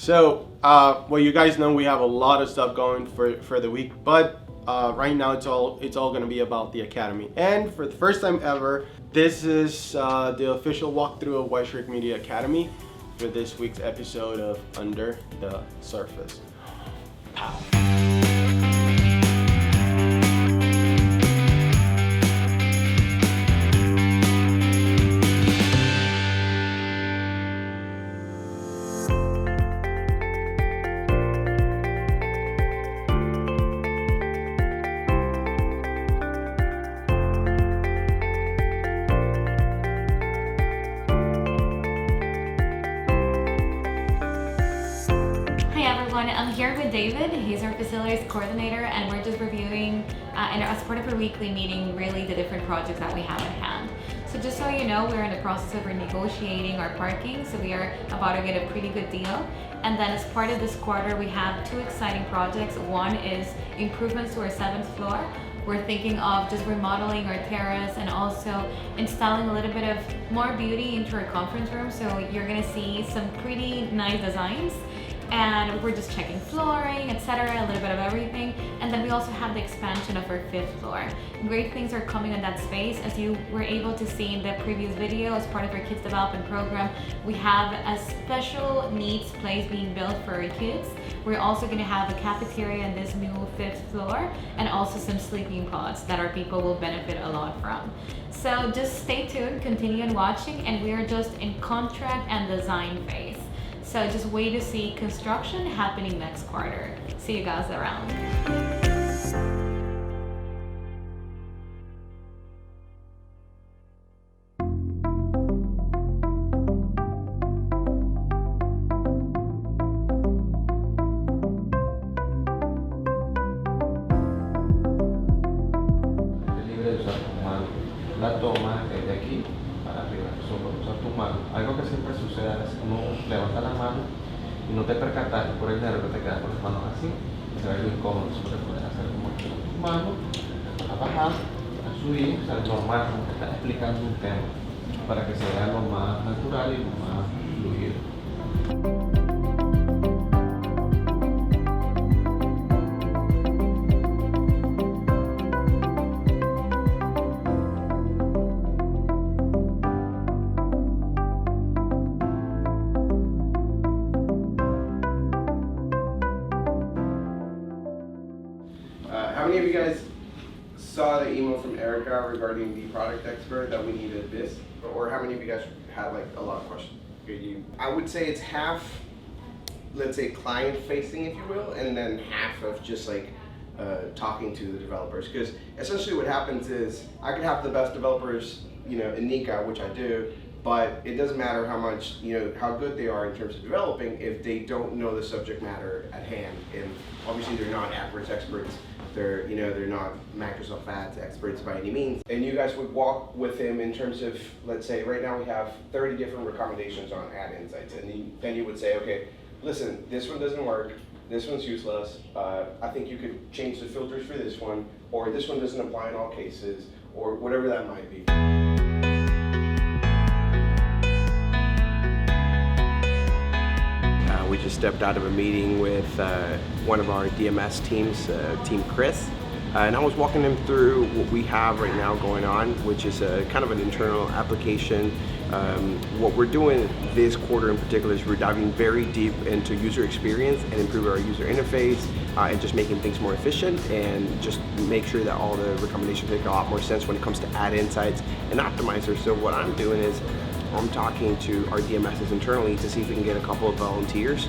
So, well, you guys know we have a lot of stuff going for the week, but right now it's all going to be about the Academy. And for the first time ever, this is the official walkthrough of White Shirt Media Academy for this week's episode of Under the Surface. Pow. I'm here with David. He's our facilities coordinator, and we're just reviewing, and as part of our weekly meeting, really the different projects that we have at hand. So just so you know, we're in the process of renegotiating our parking, so we are about to get a pretty good deal. And then as part of this quarter, we have two exciting projects. One is improvements to our 7th floor. We're thinking of just remodeling our terrace and also installing a little bit of more beauty into our conference room. So you're gonna see some pretty nice designs. And we're just checking flooring, etc., a little bit of everything. And then we also have the expansion of our 5th floor. Great things are coming in that space. As you were able to see in the previous video, as part of our kids development program, we have a special needs place being built for our kids. We're also going to have a cafeteria in this new 5th floor, and also some sleeping pods that our people will benefit a lot from. So just stay tuned, continue on watching, and we are just in contract and design phase. So just wait to see construction happening next quarter. See you guys around. Libre de usar tu mano. La toma de aquí para arriba, solo usar tu mano. Algo que siempre sucede es que uno levanta la mano y no te percatas por el nervio que te quedas con las manos así. Se ve algo incómodo, siempre puedes hacer como que con tus manos, a bajar, a subir, o sea, es normal, como que estás explicando un tema, para que se vea lo más natural y lo más fluido. How many of you guys saw the email from Erica regarding the product expert that we needed this? Or how many of you guys had like a lot of questions? I would say it's half, let's say, client facing, if you will, and then half of just like talking to the developers. Because essentially what happens is I could have the best developers, in Nika, which I do, but it doesn't matter how much, how good they are in terms of developing if they don't know the subject matter at hand. And obviously they're not AdWords experts. They're not Microsoft Ads experts by any means. And you guys would walk with him in terms of, let's say, right now we have 30 different recommendations on AdInsights. And then you would say, okay, listen, this one doesn't work. This one's useless. I think you could change the filters for this one, or this one doesn't apply in all cases, or whatever that might be. We just stepped out of a meeting with one of our DMS teams, Team Chris, and I was walking them through what we have right now going on, which is a kind of an internal application. What we're doing this quarter in particular is we're diving very deep into user experience and improving our user interface and just making things more efficient and just make sure that all the recommendations make a lot more sense when it comes to AdInsights and optimizers. So what I'm doing is I'm talking to our DMSs internally to see if we can get a couple of volunteers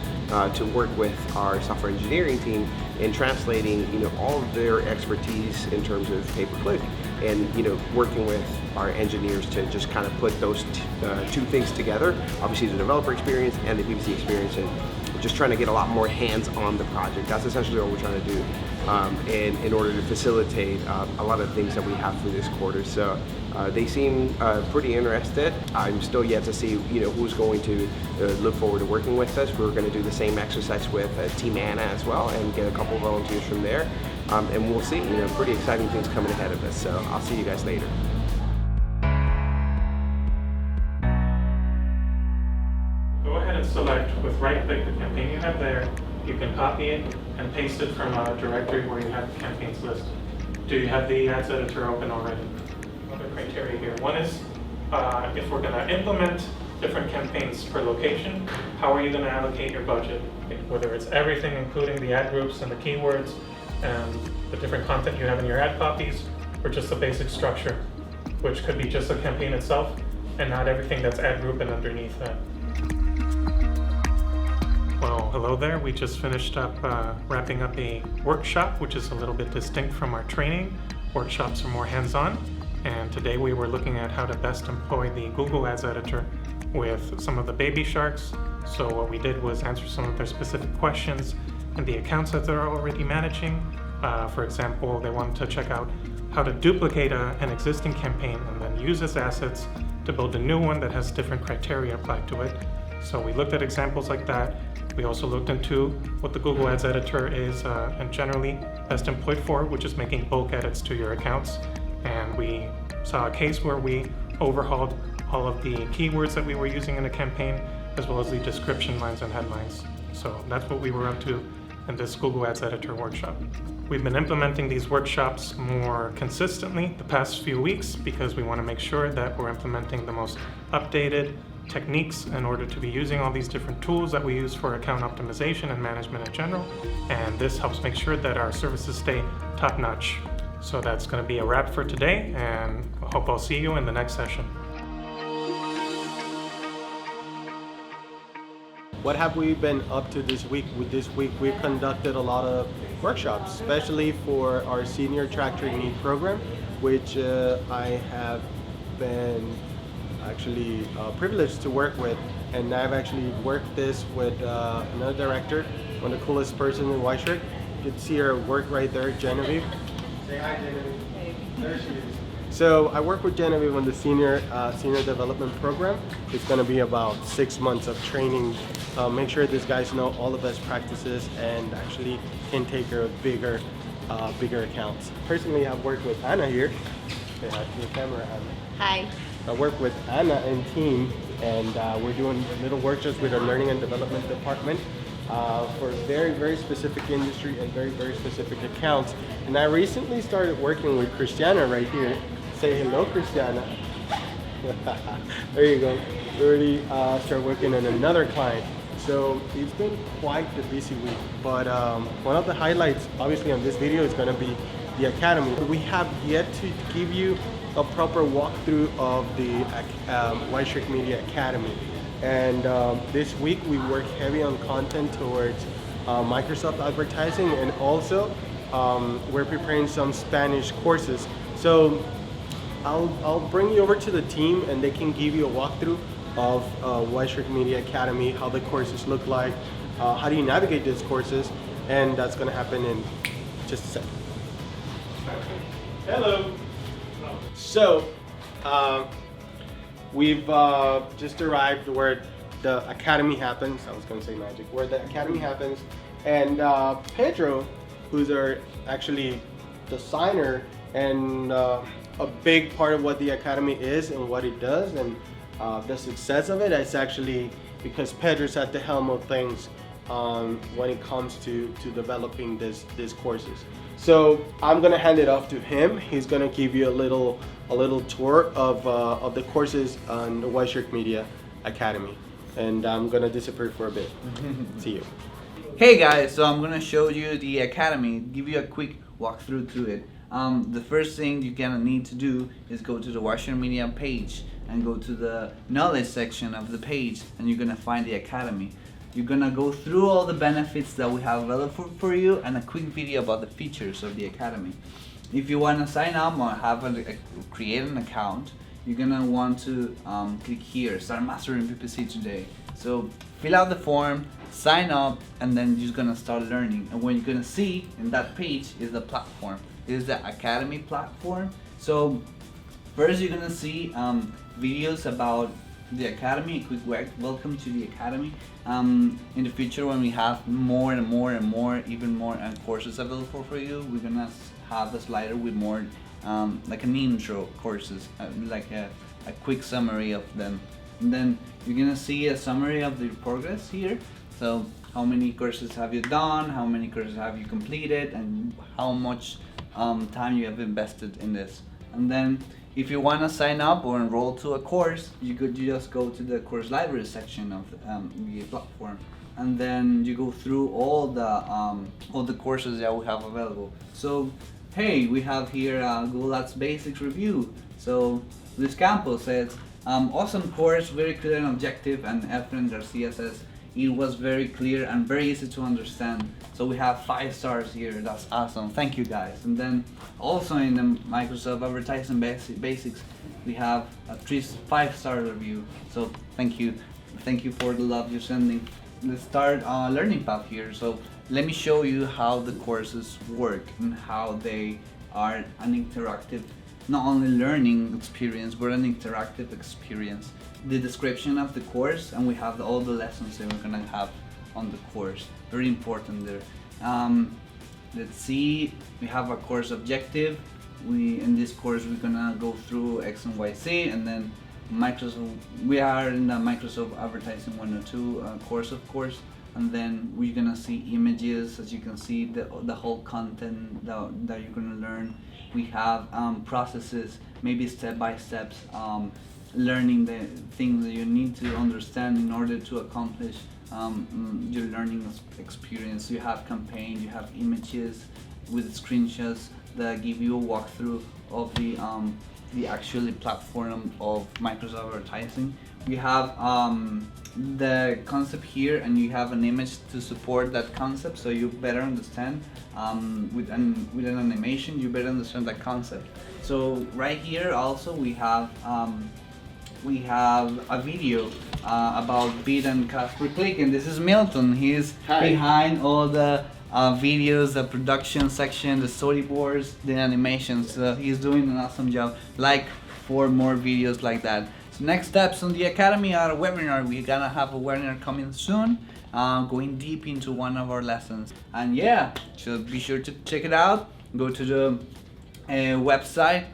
to work with our software engineering team in translating, all of their expertise in terms of pay-per-click, and working with our engineers to just kind of put those two things together. Obviously, the developer experience and the PPC experience, and just trying to get a lot more hands on the project. That's essentially what we're trying to do, and in order to facilitate a lot of the things that we have for this quarter. So they seem pretty interested. I'm still yet to see who's going to look forward to working with us. We're going to do the same exercise with Team Anna as well and get a couple of volunteers from there. And we'll see, pretty exciting things coming ahead of us. So I'll see you guys later. Go ahead can select with right-click the campaign you have there. You can copy it and paste it from a directory where you have the campaigns listed. Do you have the ads editor open already? Other criteria here. One is if we're going to implement different campaigns per location, how are you going to allocate your budget? Whether it's everything, including the ad groups and the keywords and the different content you have in your ad copies, or just the basic structure, which could be just the campaign itself and not everything that's ad group and underneath that. Well, hello there. We just finished up wrapping up a workshop, which is a little bit distinct from our training. Workshops are more hands-on, and today we were looking at how to best employ the Google Ads Editor with some of the baby sharks. So what we did was answer some of their specific questions and the accounts that they're already managing. For example, they wanted to check out how to duplicate an existing campaign and then use its assets to build a new one that has different criteria applied to it. So we looked at examples like that. We also looked into what the Google Ads Editor is and generally best employed for, which is making bulk edits to your accounts. And we saw a case where we overhauled all of the keywords that we were using in a campaign, as well as the description lines and headlines. So that's what we were up to in this Google Ads Editor workshop. We've been implementing these workshops more consistently the past few weeks because we want to make sure that we're implementing the most updated techniques in order to be using all these different tools that we use for account optimization and management in general. And this helps make sure that our services stay top-notch. So that's going to be a wrap for today, and I hope I'll see you in the next session. What have we been up to this week? This week we've conducted a lot of workshops, especially for our senior track trainee program, which I have been actually privileged to work with. And I've actually worked this with another director, one of the coolest person in White Shirt. You can see her work right there, Genevieve. Say hi, Genevieve. Hey. There she is. So I work with Genevieve on the senior development program. It's going to be about 6 months of training. Make sure these guys know all the best practices and actually can take care of bigger accounts. Personally, I've worked with Anna here. Say hi to the camera, Anna. Hi. I work with Anna and team, and we're doing little workshops with our learning and development department for very, very specific industry and very, very specific accounts. And I recently started working with Christiana right here. Say hello, Christiana. There you go. We already started working on another client. So it's been quite the busy week. But one of the highlights, obviously, on this video is going to be the Academy. We have yet to give you a proper walkthrough of the White Shirt Media Academy. And this week we work heavy on content towards Microsoft advertising, and also we're preparing some Spanish courses. So I'll bring you over to the team and they can give you a walkthrough of White Shirt Media Academy, how the courses look like, how do you navigate these courses, and that's going to happen in just a second. Hello. So we've just arrived where the Academy happens. I was going to say magic. Where the Academy happens, and Pedro, who's our actually designer and a big part of what the Academy is and what it does and the success of it is actually because Pedro's at the helm of things when it comes to developing these courses. So I'm gonna hand it off to him. He's gonna give you a little tour of the courses on the White Shirt Media Academy, and I'm gonna disappear for a bit. See you. Hey guys, so I'm gonna show you the Academy, give you a quick walkthrough through it. The first thing you're gonna need to do is go to the White Shirt Media page and go to the knowledge section of the page, and you're gonna find the Academy. You're gonna go through all the benefits that we have available for you and a quick video about the features of the Academy. If you wanna sign up or create an account, you're gonna want to click here, start mastering PPC today. So fill out the form, sign up, and then you're gonna start learning. And what you're gonna see in that page is the platform. It is the Academy platform. So first you're gonna see videos about the Academy, a quick welcome to the Academy. In the future, when we have more and more and more, even more courses available for you, we're gonna have a slider with more like an intro courses, like a quick summary of them. And then you're gonna see a summary of the progress here. So how many courses have you done, how many courses have you completed, and how much time you have invested in this. And then if you want to sign up or enroll to a course, you could just go to the course library section of the platform, and then you go through all the courses that we have available. So hey, we have here Google Ads Basics review. So Luis Campos says, awesome course, very clear and objective, and Efren Garcia says, it was very clear and very easy to understand. So we have 5 stars here. That's awesome. Thank you guys. And then also in the Microsoft Advertising Basics, we have a 5-star review. So thank you. Thank you for the love you're sending. Let's start learning path here. So let me show you how the courses work and how they are an interactive, not only learning experience, but an interactive experience. The description of the course, and we have all the lessons that we're gonna have on the course. Very important there. Let's see, we have a course objective. In this course we're gonna go through X and Y, Z, and then we are in the Microsoft Advertising 102 course, of course, and then we're gonna see images, as you can see, the whole content that you're gonna learn. We have processes, maybe step-by-steps, learning the things that you need to understand in order to accomplish your learning experience. You have campaign, you have images with screenshots that give you a walkthrough of the actual platform of Microsoft Advertising. We have the concept here, and you have an image to support that concept, so you better understand with an animation, you better understand that concept. So right here also we have a video about bid and cost per click, and this is Milton. He's behind all the videos, the production section, the storyboards, the animations. He's doing an awesome job. Like 4 more videos like that. So next steps on the Academy are a webinar. We're gonna have a webinar coming soon, going deep into one of our lessons. And yeah, so be sure to check it out. Go to the website.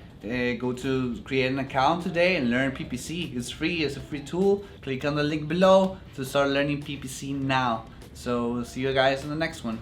Go to create an account today and learn PPC. It's free, it's a free tool. Click on the link below to start learning PPC now. So see you guys in the next one.